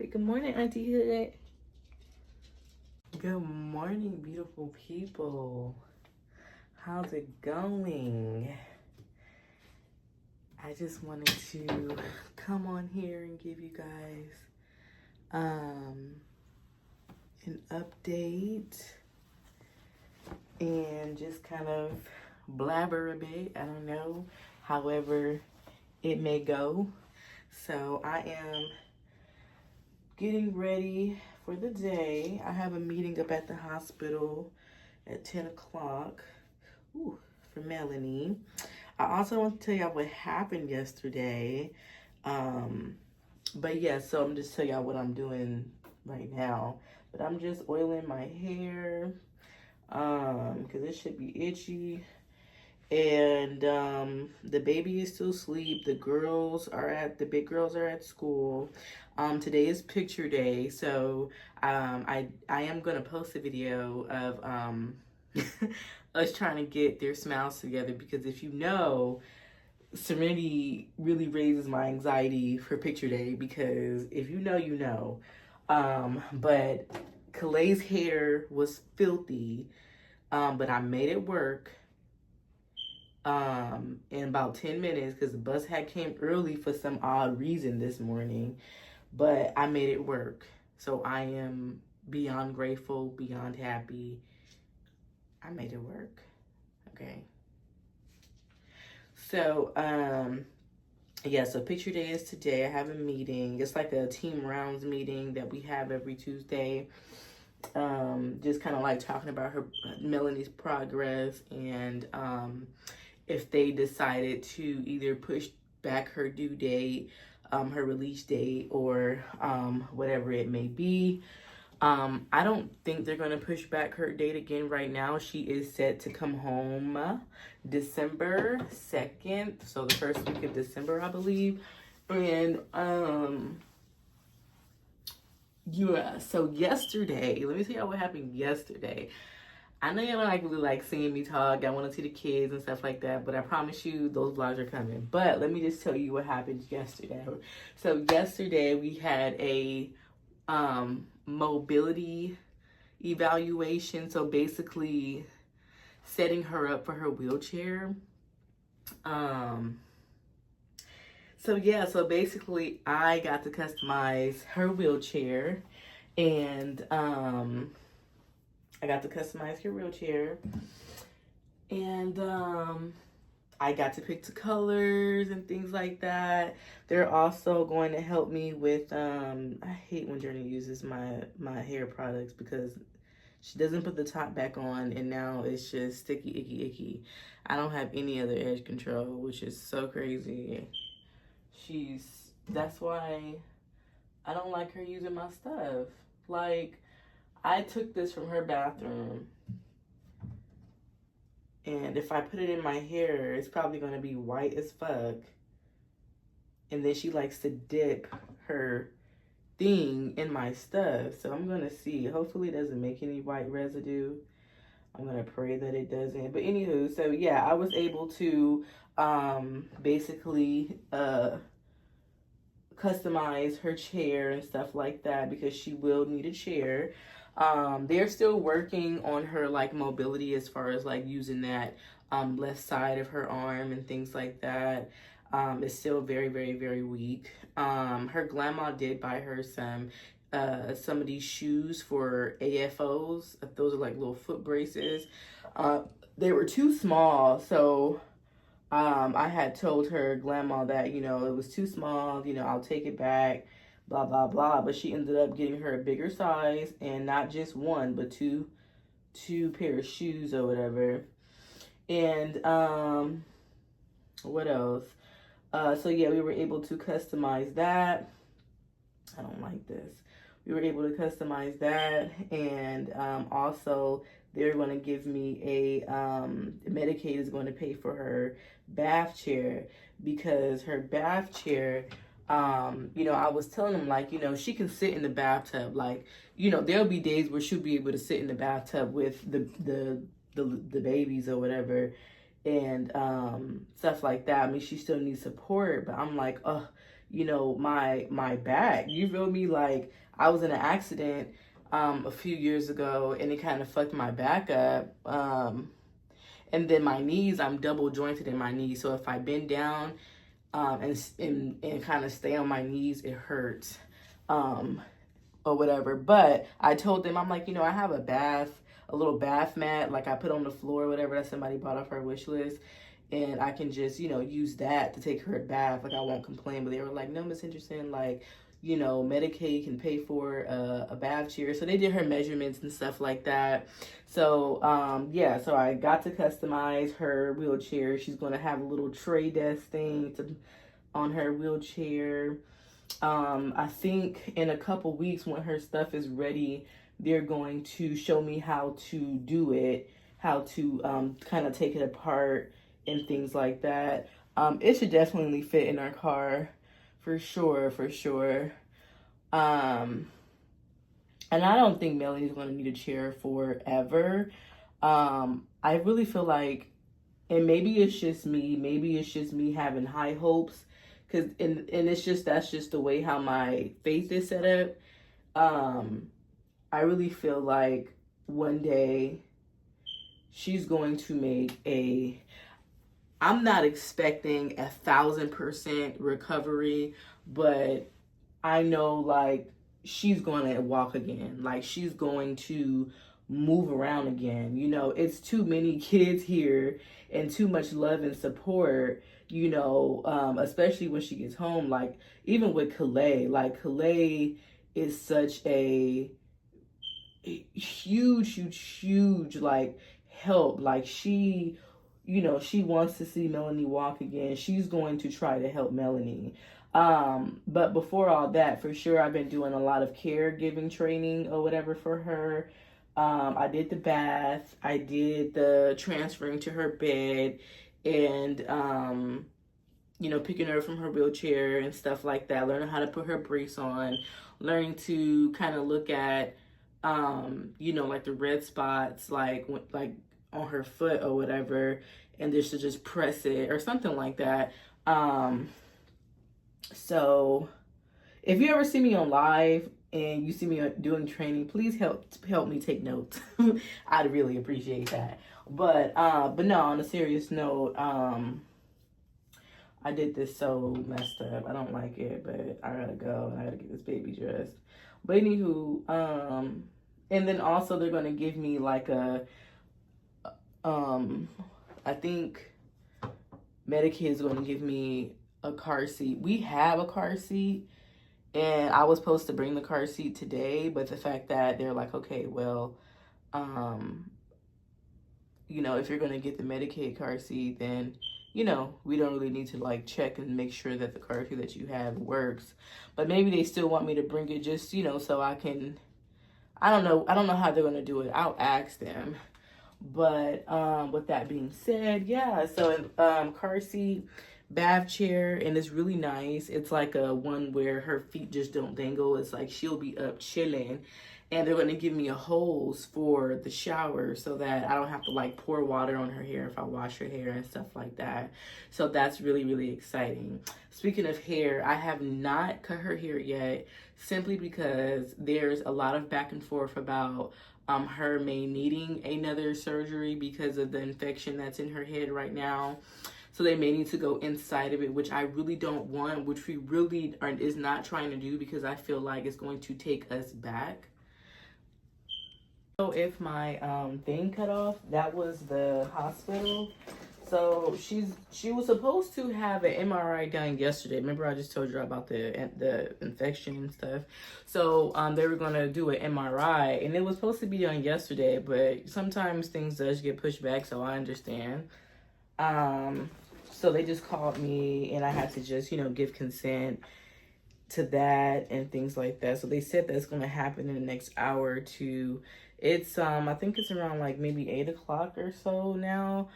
Good morning, Auntie Hood. Good morning, beautiful people. How's it going? I just wanted to come on here and give you guys an update and just kind of blabber a bit. I don't know, however it may go. So I am getting ready for the day. I have a meeting up at the hospital at 10 o'clock for Melanie. I also want to tell y'all what happened yesterday. But yeah, so I'm just tell y'all what I'm doing right now. But I'm just oiling my hair because it should be itchy. And the baby is still asleep. The big girls are at school. Today is picture day, so I am gonna post a video of us trying to get their smiles together, because if you know, Serenity really raises my anxiety for picture day, because if you know, you know. But Kalay's hair was filthy, but I made it work in about 10 minutes because the bus had came early for some odd reason this morning, but I made it work. So I am beyond grateful, beyond happy. I made it work. Okay. So yeah, so picture day is today. I have a meeting. It's like a team rounds meeting that we have every Tuesday. Just kind of like talking about Melanie's progress, and if they decided to either push back her due date, her release date, or whatever it may be. I don't think they're going to push back her date again right now. She is set to come home December 2nd, so the first week of December, I believe. And yeah, so yesterday, let me tell y'all what happened yesterday. I know y'all don't really like seeing me talk. I want to see the kids and stuff like that, but I promise you those vlogs are coming. But let me just tell you what happened yesterday. So yesterday we had a mobility evaluation. So basically setting her up for her wheelchair. So yeah, so basically I got to customize her wheelchair, and I got to customize her wheelchair, and I got to pick the colors and things like that. They're also going to help me with, I hate when Journey uses my hair products because she doesn't put the top back on, and now it's just sticky, icky. I don't have any other edge control, which is so crazy. That's why I don't like her using my stuff. Like, I took this from her bathroom, and if I put it in my hair, it's probably going to be white as fuck. And then she likes to dip her thing in my stuff. So I'm going to see. Hopefully it doesn't make any white residue. I'm going to pray that it doesn't. But anywho, so yeah, I was able to basically customize her chair and stuff like that, because she will need a chair. They're still working on her like mobility as far as like using that left side of her arm and things like that. It's still very, very, very weak. Her grandma did buy her some of these shoes for AFOs. Those are like little foot braces. They were too small, so I had told her grandma that, you know, it was too small, you know, I'll take it back, blah, blah, blah. But she ended up getting her a bigger size, and not just one, but two pair of shoes or whatever. And what else? So yeah, we were able to customize that. I don't like this. We were able to customize that, and also they're going to give me a Medicaid is going to pay for her bath chair, because her bath chair, you know, I was telling them, like, you know, she can sit in the bathtub, like, you know, there'll be days where she'll be able to sit in the bathtub with the babies or whatever, and stuff like that. I mean, she still needs support, but I'm like, oh, you know, my back. You feel me? Like, I was in an accident a few years ago, and it kind of fucked my back up. And then my knees, I'm double jointed in my knees. So if I bend down and kind of stay on my knees, it hurts. Or whatever. But I told them, I'm like, you know, I have a little bath mat, like I put on the floor, whatever, that somebody bought off her wish list. And I can just, you know, use that to take her a bath. Like, I won't complain. But they were like, no, Miss Henderson, like, you know, Medicaid can pay for a bath chair. So they did her measurements and stuff like that. So, yeah, so I got to customize her wheelchair. She's going to have a little tray desk thing on her wheelchair. I think in a couple weeks when her stuff is ready, they're going to show me how to do it, how to kind of take it apart and things like that. It should definitely fit in our car for sure, for sure. And I don't think Melanie's going to need a chair forever. I really feel like, and maybe it's just me having high hopes, because and it's just, that's just the way how my faith is set up. I really feel like one day she's going to make I'm not expecting 1,000% recovery, but I know, like, she's going to walk again. Like, she's going to move around again. You know, it's too many kids here and too much love and support, you know, especially when she gets home. Like, even with Calais, like, Calais is such a huge, like, help. Like, she, you know, she wants to see Melanie walk again. She's going to try to help Melanie. But before all that, for sure, I've been doing a lot of caregiving training or whatever for her. I did the bath, I did the transferring to her bed, and, you know, picking her from her wheelchair and stuff like that, learning how to put her brace on, learning to kind of look at, you know, like the red spots, like on her foot or whatever, and just press it or something like that. So if you ever see me on live and you see me doing training, please help me take notes. I'd really appreciate that. But no, on a serious note, I did this so messed up. I don't like it, but I gotta go and I gotta get this baby dressed. But anywho, and then also they're gonna give me like I think Medicaid is gonna give me a car seat. We have a car seat, and I was supposed to bring the car seat today, but the fact that they're like, okay, well, you know, if you're gonna get the Medicaid car seat, then, you know, we don't really need to like check and make sure that the car seat that you have works. But maybe they still want me to bring it, just, you know, so I can, I don't know how they're gonna do it. I'll ask them. But with that being said, yeah, so car seat, bath chair, and it's really nice. It's like a one where her feet just don't dangle. It's like she'll be up chilling, and they're going to give me a hose for the shower so that I don't have to like pour water on her hair if I wash her hair and stuff like that. So that's really, really exciting. Speaking of hair, I have not cut her hair yet, simply because there's a lot of back and forth about her may needing another surgery because of the infection that's in her head right now. So they may need to go inside of it, which I really don't want, which we really is not trying to do, because I feel like it's going to take us back. So if my thing cut off, that was the hospital. So she was supposed to have an MRI done yesterday. Remember, I just told you about the infection and stuff. So they were gonna do an MRI, and it was supposed to be done yesterday, but sometimes things does get pushed back, so I understand. So they just called me, and I had to just, you know, give consent to that and things like that. So they said that's gonna happen in the next hour or two. It's I think it's around like maybe 8 o'clock or so now.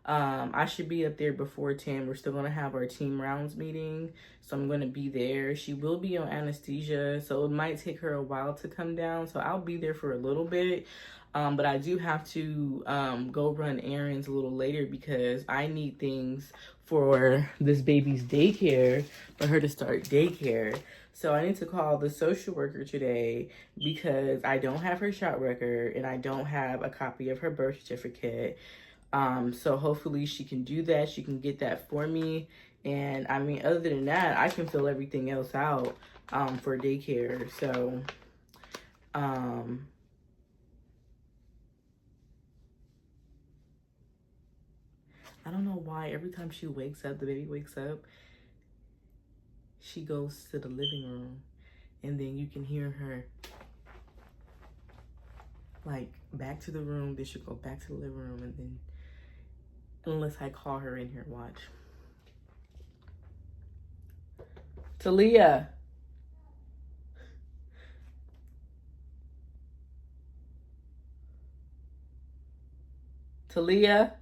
I should be up there before 10. We're still going to have our team rounds meeting, so I'm going to be there. She will be on anesthesia, so it might take her a while to come down, so I'll be there for a little bit. But I do have to go run errands a little later because I need things for this baby's daycare, for her to start daycare. So I need to call the social worker today because I don't have her shot record and I don't have a copy of her birth certificate. So hopefully she can do that. She can get that for me. And I mean, other than that, I can fill everything else out for daycare. So I don't know why every time she wakes up, the baby wakes up, she goes to the living room and then you can hear her like back to the room, then she'll go back to the living room, and then unless I call her in here, watch. Talia. Talia.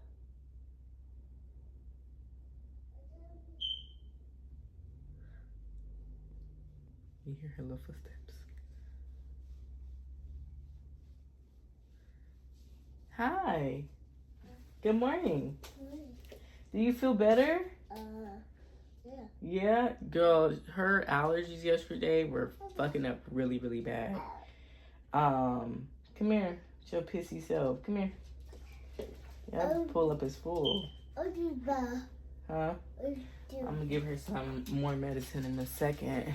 You hear her little footsteps. Hi. Good morning. Do you feel better? Yeah. Yeah? Girl, her allergies yesterday were fucking up really, really bad. Come here. It's your pissy self. Come here. Yeah, pull up his full. Huh? I'm gonna give her some more medicine in a second.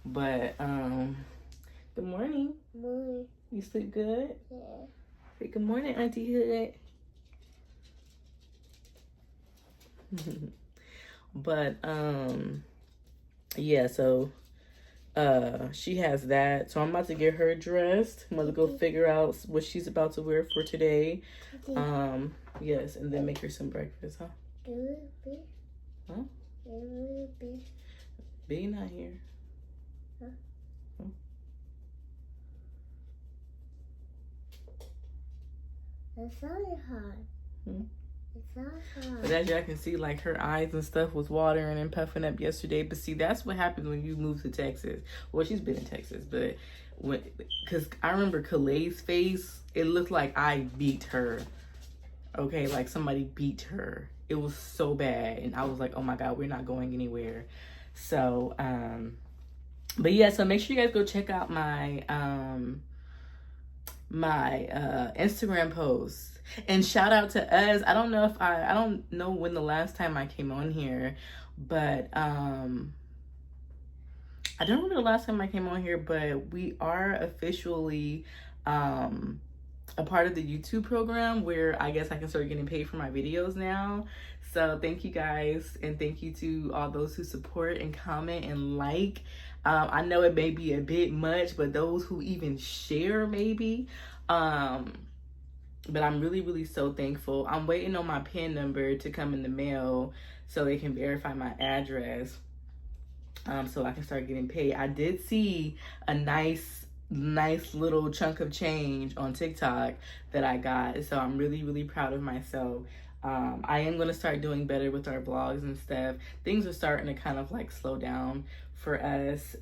But, good morning. Morning. You sleep good? Yeah. Say good morning, Auntie Hood. But, yeah, so, she has that. So I'm about to get her dressed. I'm about to go figure out what she's about to wear for today. Yes, and then make her some breakfast, huh? Huh? B not here. Huh? It's so hard. Hmm? It's so hard. But as y'all can see, like her eyes and stuff was watering and puffing up yesterday. But see, that's what happens when you move to Texas. Well, she's been in Texas, but because I remember Kalay's face, it looked like I beat her. Okay, like somebody beat her. It was so bad, and I was like, oh my God, we're not going anywhere. So, but yeah, so make sure you guys go check out my Instagram posts. And shout out to us. I don't know when the last time I came on here, but I don't remember the last time I came on here, but we are officially a part of the YouTube program where I guess I can start getting paid for my videos now. So thank you guys, and thank you to all those who support and comment and like. I know it may be a bit much, but those who even share maybe. But I'm really, really so thankful. I'm waiting on my PIN number to come in the mail so they can verify my address, so I can start getting paid. I did see a nice little chunk of change on TikTok that I got, so I'm really, really proud of myself. I am going to start doing better with our vlogs and stuff. Things are starting to kind of like slow down for us.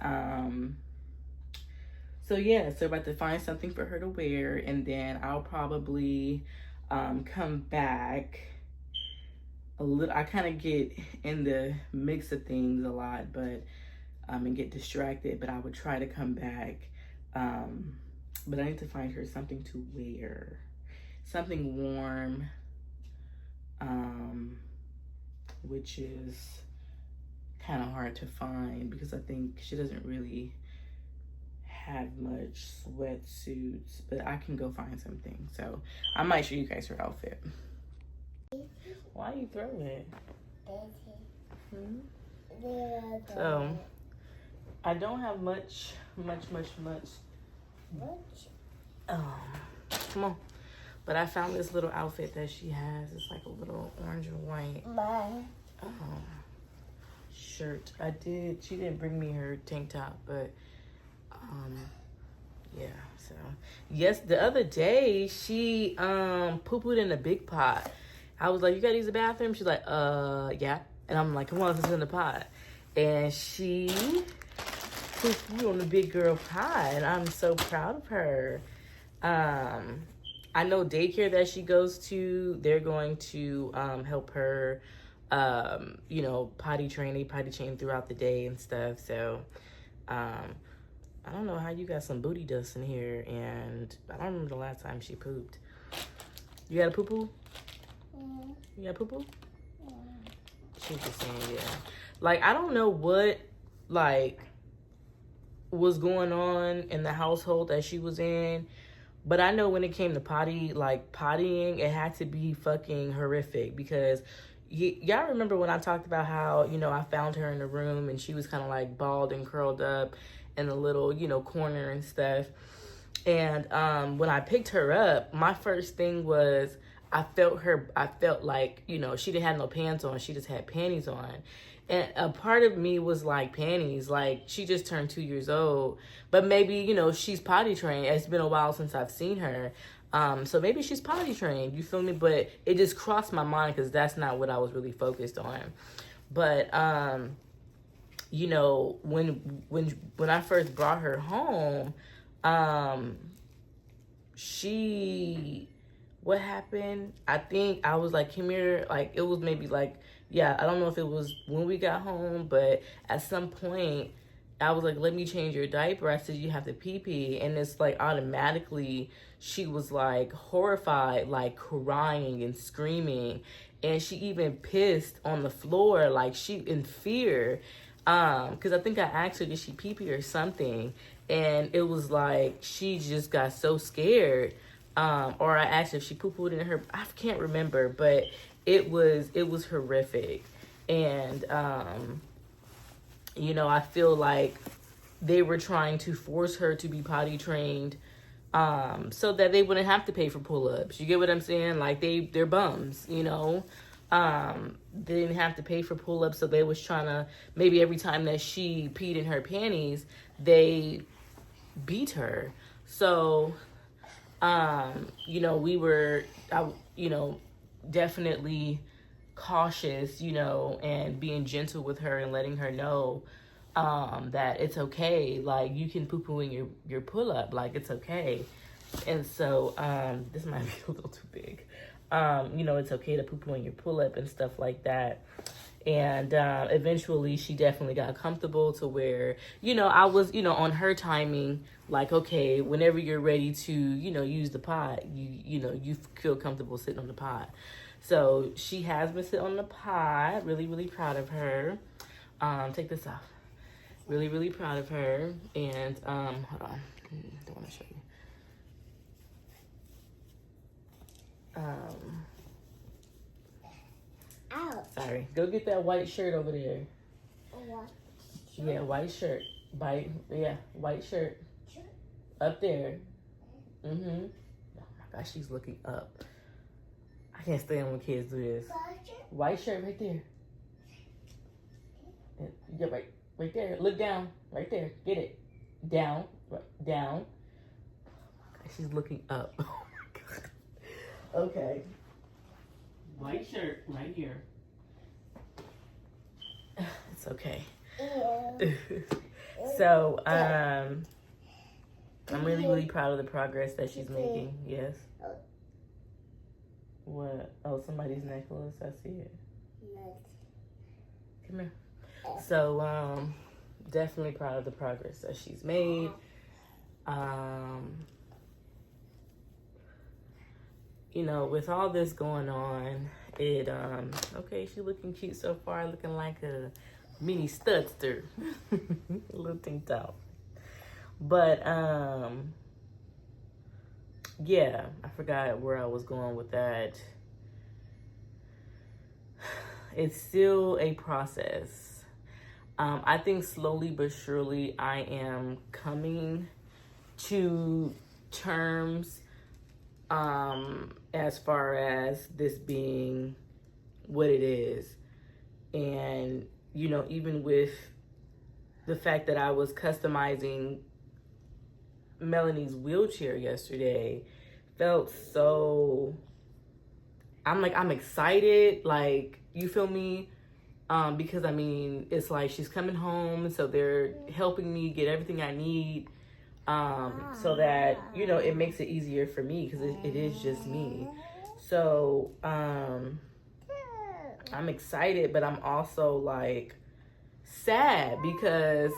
So yeah, so about to find something for her to wear, and then I'll probably come back a little. I kind of get in the mix of things a lot, but and get distracted, but I would try to come back. But I need to find her something to wear, something warm, which is kind of hard to find because I think she doesn't really have much sweatsuits, but I can go find something. So I might show you guys her outfit. Why you throwing it? So I don't have much. Come on. But I found this little outfit that she has. It's like a little orange and white shirt. She didn't bring me her tank top, but yeah, so yes, the other day she poo-pooed in a big pot. I was like, you gotta use the bathroom? She's like, yeah. And I'm like, come on, let's in the pot. And she put you on the big girl pot, and I'm so proud of her. I know daycare that she goes to, they're going to help her, potty train throughout the day and stuff. So, I don't know how you got some booty dust in here, and I don't remember the last time she pooped. You got a poo-poo? You got poo-poo? She's just saying, yeah. Like, I don't know what, like, was going on in the household that she was in, but I know when it came to pottying, it had to be fucking horrific, because y'all remember when I talked about how, I found her in the room and she was kind of like bald and curled up in a little, corner and stuff. And when I picked her up, my first thing was I felt like, she didn't have no pants on. She just had panties on. And a part of me was like, panties, like she just turned 2 years old, but maybe, she's potty trained. It's been a while since I've seen her. So maybe she's potty trained, you feel me? But it just crossed my mind because that's not what I was really focused on. But, when I first brought her home, what happened? I think I was like, come here. Like, it was maybe like, yeah, I don't know if it was when we got home, but at some point, I was like, let me change your diaper. I said, you have to pee. And it's like automatically, she was like horrified, like crying and screaming. And she even pissed on the floor, like she in fear. Because I think I asked her, did she pee or something? And it was like, she just got so scared. Or I asked if she poo-pooed in her, I can't remember, but it was horrific. And, I feel like they were trying to force her to be potty trained, so that they wouldn't have to pay for pull-ups. You get what I'm saying? Like they're bums, They didn't have to pay for pull-ups, so they was trying to, maybe every time that she peed in her panties, they beat her. So, we were, definitely cautious, and being gentle with her and letting her know, that it's okay. Like, you can poo-poo in your pull-up, like, it's okay. And so, this might be a little too big. It's okay to poo-poo in your pull-up and stuff like that. And eventually she definitely got comfortable to where, I was, on her timing, like, okay, whenever you're ready to, use the pot, you feel comfortable sitting on the pot. So she has been sitting on the pot. Really, really proud of her. Take this off. Really, really proud of her. And hold on. I want to show you. Ouch. Sorry. Go get that white shirt over there. What? Yeah, white shirt. White shirt. Up there. Mm-hmm. Oh my gosh, she's looking up. I can't stand when kids do this. White shirt right there. Yeah, right there. Look down. Right there. Get it. Down. Right, down. Oh my gosh, she's looking up. Oh my god. Okay. White shirt right here. It's okay. So, I'm really, really proud of the progress that she's making. Yes. What? Oh, somebody's necklace. I see it. Come here. So, definitely proud of the progress that she's made. With all this going on, okay, she's looking cute so far, looking like a mini studster. A little ting top. But, yeah, I forgot where I was going with that. It's still a process. I think slowly but surely I am coming to terms as far as this being what it is. And, even with the fact that I was customizing Melanie's wheelchair yesterday, felt so, I'm excited, like, you feel me? Because I mean, it's like she's coming home, so they're helping me get everything I need, so that, you know, it makes it easier for me, because it is just me. So I'm excited, but I'm also like sad, because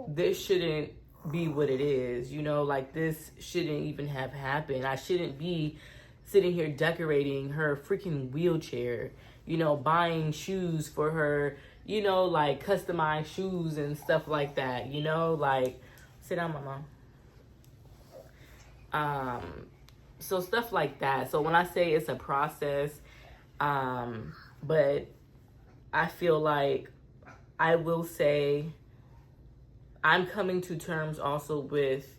this shouldn't be what it is, you know, like this shouldn't even have happened. I shouldn't be sitting here decorating her freaking wheelchair, you know, buying shoes for her, you know, like customized shoes and stuff like that, you know, like, sit down, mama. So stuff like that. So when I say it's a process, but I feel like I will say I'm coming to terms also with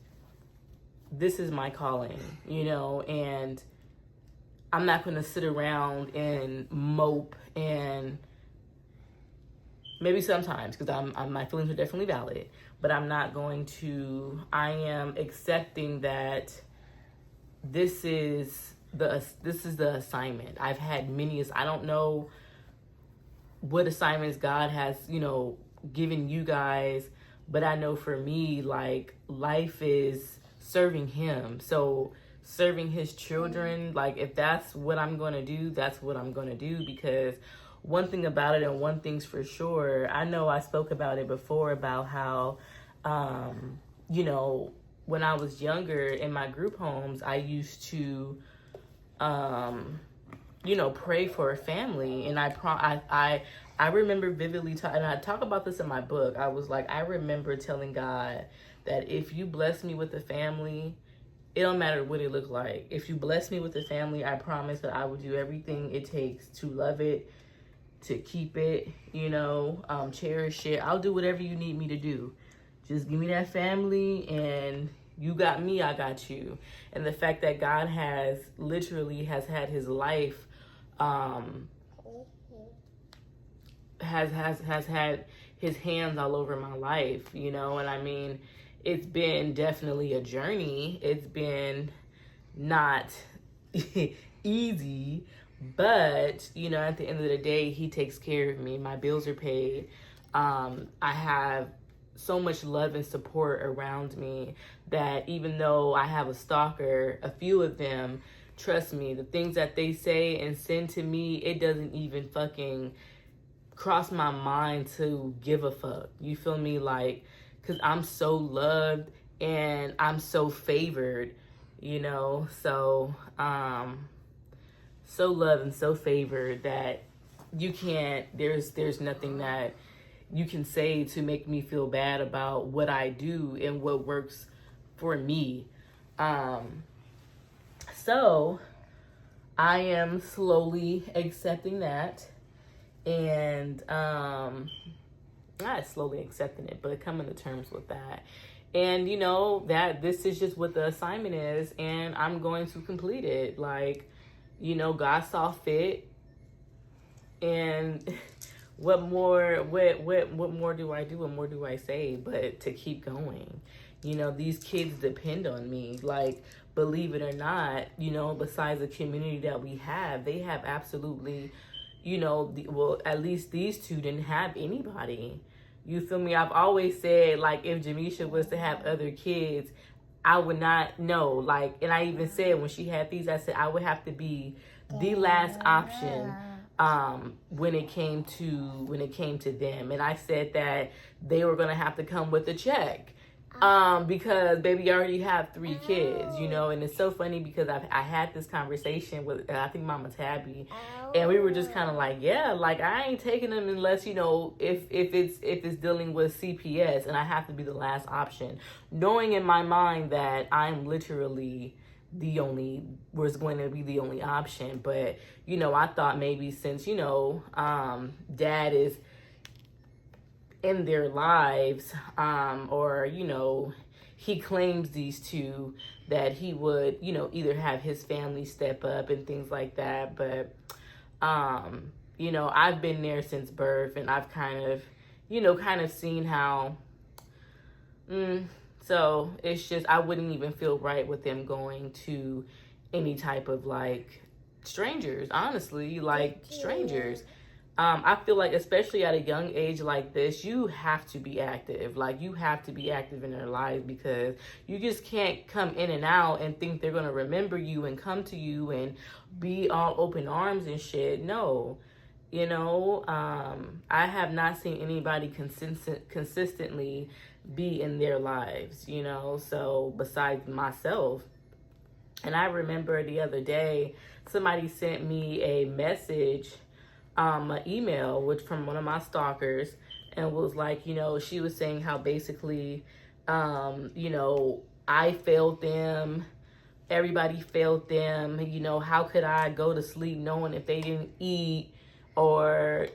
this is my calling, you know, and I'm not going to sit around and mope, and maybe sometimes, because my feelings are definitely valid, but I'm not going to. I am accepting that this is the assignment. I've had many. I don't know what assignments God has, you know, given you guys, but I know for me, like, life is serving Him. So serving His children, like, if that's what I'm going to do, that's what I'm going to do. Because one thing about it, and one thing's for sure, I know I spoke about it before, about how, you know, when I was younger in my group homes, I used to, you know, pray for a family. And I remember vividly, and I talk about this in my book. I was like, I remember telling God that if you bless me with a family, it don't matter what it looked like. If you bless me with a family, I promise that I will do everything it takes to love it, to keep it, you know, cherish it. I'll do whatever you need me to do. Just give me that family, and you got me, I got you. And the fact that God has literally has had His life, has had His hands all over my life, you know. And I mean, it's been definitely a journey. It's been not easy, but, you know, at the end of the day, He takes care of me. My bills are paid. I have so much love and support around me that even though I have a stalker, a few of them, trust me, the things that they say and send to me, it doesn't even fucking cross my mind to give a fuck. You feel me? Like, because I'm so loved and I'm so favored, you know. So so loved and so favored that you can't, there's nothing that you can say to make me feel bad about what I do and what works for me. So I am slowly accepting that, and not slowly accepting it, but coming to terms with that. And, you know, that this is just what the assignment is, and I'm going to complete it. Like, you know, God saw fit, and what more do I do? What more do I say but to keep going? You know, these kids depend on me. Like, believe it or not, you know, besides the community that we have, they have absolutely, you know, well, at least these two didn't have anybody. You feel me? I've always said, like, if Jamisha was to have other kids, I would not know. Like, and I even said when she had these, I said I would have to be the last option when it came to them. And I said that they were gonna have to come with a check. Because baby, I already have 3 kids, you know. And it's so funny because I had this conversation with, I think, Mama Tabby, and we were just kind of like, yeah, like, I ain't taking them unless, you know, if it's dealing with CPS and I have to be the last option, knowing in my mind that I'm literally was going to be the only option. But, you know, I thought maybe since, you know, Dad is in their lives, or, you know, he claims these two, that he would, you know, either have his family step up and things like that. But you know, I've been there since birth, and I've kind of seen how so it's just, I wouldn't even feel right with them going to any type of, like, strangers, honestly, like strangers. I feel like, especially at a young age like this, you have to be active. Like, you have to be active in their lives, because you just can't come in and out and think they're going to remember you and come to you and be all open arms and shit. No. You know, I have not seen anybody consistently be in their lives, you know, so besides myself. And I remember the other day, somebody sent me a message, an email, which from one of my stalkers, and was like, you know, she was saying how basically, you know, I failed them. Everybody failed them. You know, how could I go to sleep knowing if they didn't eat, or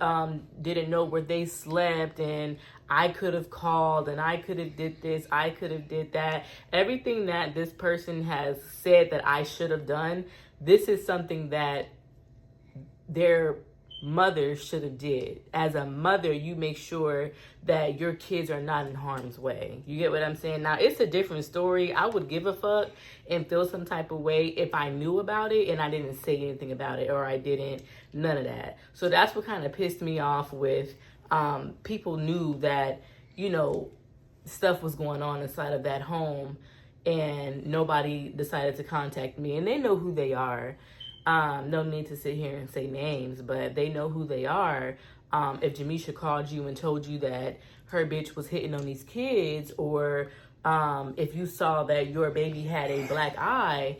didn't know where they slept, and I could have called, and I could have did this, I could have did that. Everything that this person has said that I should have done, this is something that their mother should have did. As a mother, you make sure that your kids are not in harm's way. You get what I'm saying? Now, it's a different story. I would give a fuck and feel some type of way if I knew about it and I didn't say anything about it, or I didn't, none of that. So that's what kind of pissed me off with people knew that, you know, stuff was going on inside of that home, and nobody decided to contact me, and they know who they are. No need to sit here and say names, but they know who they are. If Jamisha called you and told you that her bitch was hitting on these kids, or if you saw that your baby had a black eye,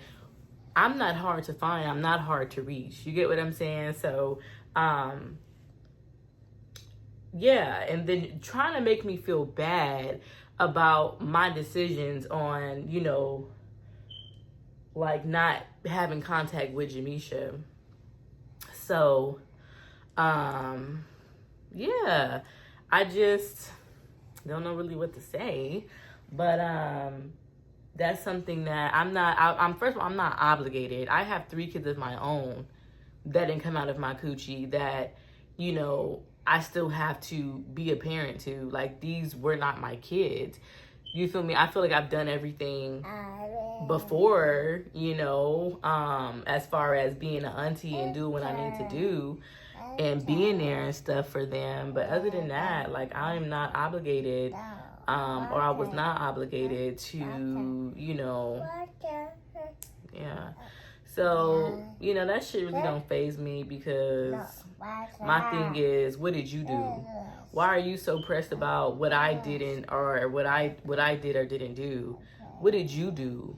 I'm not hard to find. I'm not hard to reach. You get what I'm saying? So, yeah. And then trying to make me feel bad about my decisions on, you know, like not having contact with Jamisha. So, yeah, I just don't know really what to say, but, that's something that I'm first of all, I'm not obligated. I have 3 kids of my own that didn't come out of my coochie that, you know, I still have to be a parent to. Like, these were not my kids. You feel me? I feel like I've done everything before, you know, as far as being an auntie and doing what I need to do and being there and stuff for them. But other than that, like, I'm not obligated, or I was not obligated to, you know, yeah. So, you know, that shit really don't faze me, because my thing is, what did you do? Why are you so pressed about what I didn't, or what I did or didn't do? What did you do?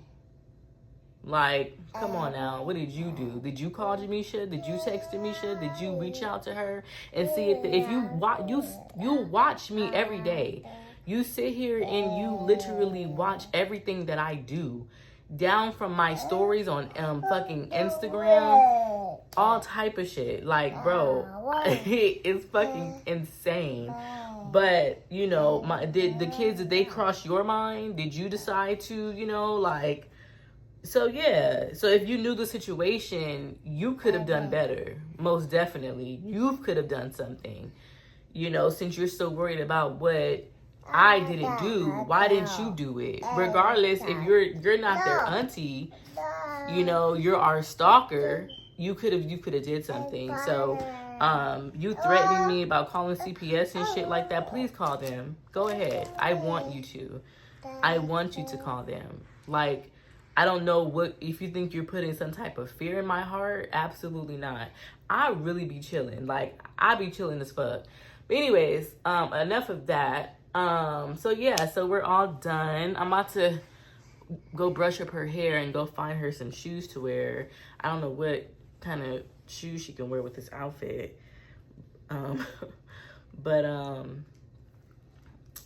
Like, come on now. What did you do? Did you call Jamisha? Did you text Jamisha? Did you reach out to her and see if you watch me every day? You sit here and you literally watch everything that I do, down from my stories on fucking Instagram, all type of shit. Like, bro, it's fucking insane. But, you know, did the kids, did they cross your mind? Did you decide to, you know, like, so yeah. So if you knew the situation, you could have done better. Most definitely. You could have done something. You know, since you're so worried about what I didn't do, why didn't you do it? Regardless, if you're not their auntie, you know, you're our stalker, you could have did something. So you threatening me about calling CPS and shit like that, please call them. Go ahead. I want you to call them. Like, I don't know what, if you think you're putting some type of fear in my heart, absolutely not. I really be chilling. Like, I be chilling as fuck. But anyways, enough of that. So yeah, so we're all done. I'm about to go brush up her hair and go find her some shoes to wear. I don't know what kind of shoes she can wear with this outfit. But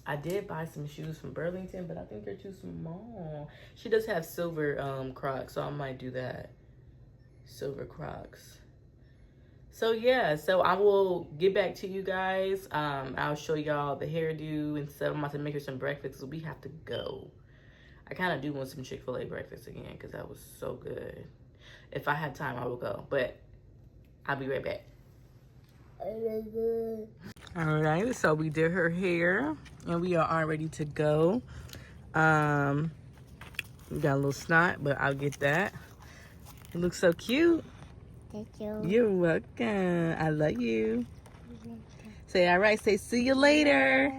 I did buy some shoes from Burlington, but I think they're too small. She does have silver Crocs, so I might do that. Silver Crocs. So yeah, so I will get back to you guys. I'll show y'all the hairdo and stuff. I'm about to make her some breakfast, so we have to go. I kind of do want some Chick-fil-A breakfast again, because that was so good. If I had time, I will go, but I'll be right back. All right, so we did her hair, and we are all ready to go. We got a little snot, but I'll get that. It looks so cute. Thank you. You're welcome. I love you. Say all right. Say see you later.